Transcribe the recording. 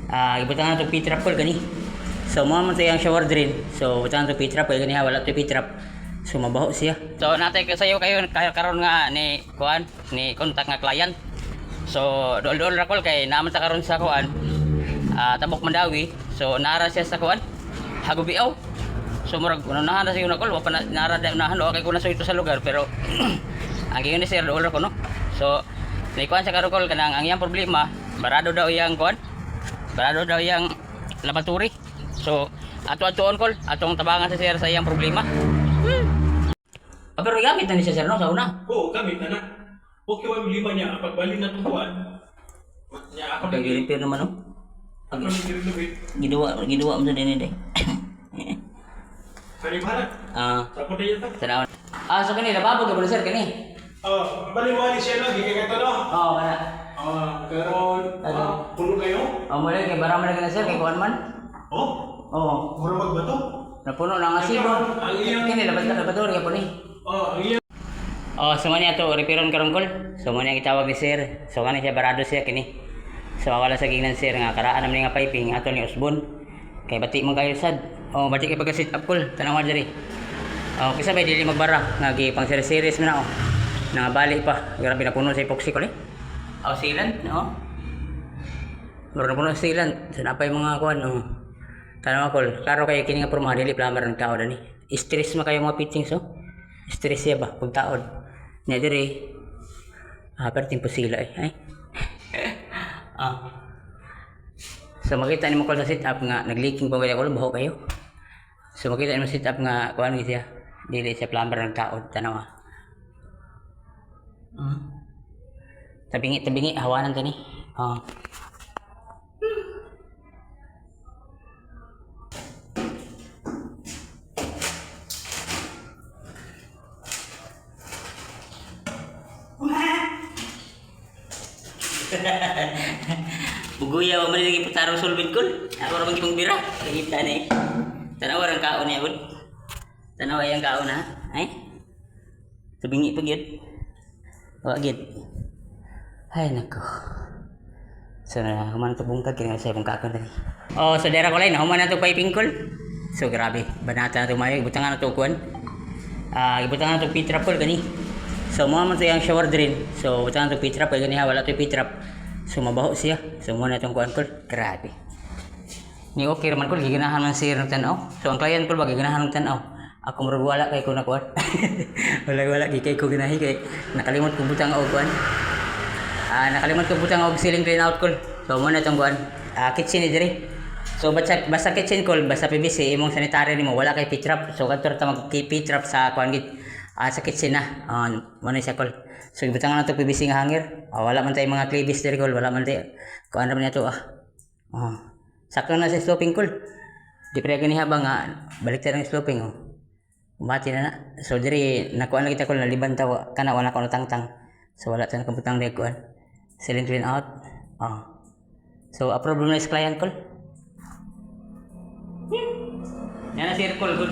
Ibutangan na ito P-trap call gani. So mo man yung shower drain. So ibutangan ito P-trap kay gani ha wala ito P-trap. So mabaho siya. So natay kasayo kayo karon nga ni kuan ni kontak nga client. So dol-dol ra call kay naman ta karon sa kuan. Tabok Mandawi. So nara siya sa kuan. Hagubiaw. So murag unahan na siya na call wa pa nara unahan o kay kuna so ito sa lugar pero ang giyon ni sir dol ra ko no. So ni kuan sa karon call kanang ang iyang problema barado daw iyang kuan. Barado daw iyang laboratory. So ato-atoon call atong tabangan sa sir sa iyang problema. Pero gamit na ni siya sir no sa una. Oo, gamit na na. Okay, wala lima niya. Pagbalik na tubuan. Niya ako Repair naman no. Ako nag-renovate. Giduwa mo sa din day. Kani ba? Sa po tayo ta. Tanaw. So kanila babog ka sir kani. Baliwali siya lagi kay kato no. Kana. Karon puno kayo? Mo kay bara man na sir kay kuan man. Mura magbato? Napuno na nga sibon. Kini laboratory ka po ni. Ang iya. So man to repairon karon call. So man gitawag ni sir. So kani siya barado siya kini. So wala sa gingnan sir nga karaan naman nga piping ato ni Usbon. Kay bati mo kayo sad. Bati kay pagka sit up call tanaw diri. Kisa bay dili magbara nga gi pang series man ako. Nangabali pa. Grabe na puno sa epoxy call eh. Sealant no. Mura na puno sealant. Sa napay mga kuan tanaw call. Klaro kay kini nga porma dili plumber ng tao dani. Stress ma kayo mga fittings stress siya ba pag taon. Nya diri perting po sila ay. So makita nimo ko sa sit up nga nagleaking pa kaya ko baho kayo. So makita nimo sit up nga kuan siya. Dili siya plumber ng taod tanaw. Tabingi hawanan tani. Buguya wa man lagi putaro solvent kul. Ako ra magibang bira. Kita ni. Tanaw ra kaon niya bud. Tanaw yang kaon ha. Ay. Tabingi pa gyud. Wa gyud. Ay nako. So na human to bungkag kini sa bungkag tani. So dera ko lay na human na to piping kul. So grabe. Banata na to mayo ibutangan na to kuan. Ibutangan na to P-trap kul gani. So mo man yung shower drain. So butangan to P-trap kay gani ha wala to P-trap. So mabaho siya. So mo na itong kuan kol. Grabe. Ni okay raman kol giganahan man sir ng tanaw. So ang client kol ba giganahan ng tanaw. Ako murag wala kay ko na kuan. wala gikay ko ginahi kay nakalimot ko butang og kuan. Nakalimot ko butang og ceiling clean out kol. So mo na itong kuan. Kitchen ni diri. So basta kitchen kol basta PVC imong sanitary nimo wala kay P-trap. So kadto ta mag P-trap sa kuan gid. Sa kitchen na. Mo na siya kol. So ibutangan na to PVC nga hanger. Wala man tay mga clevis diri kol, wala man tay. Kuan ra man niya to sakto na sa sloping kol. Di pre gani habang balik ta ng sloping Bati na na. So diri nakuan na kita kol naliban ta kana wala ko tangtang. So wala ta nakabutang di kuan. Ceiling clean out. So a problem na is client kol. Yan na sir kol good.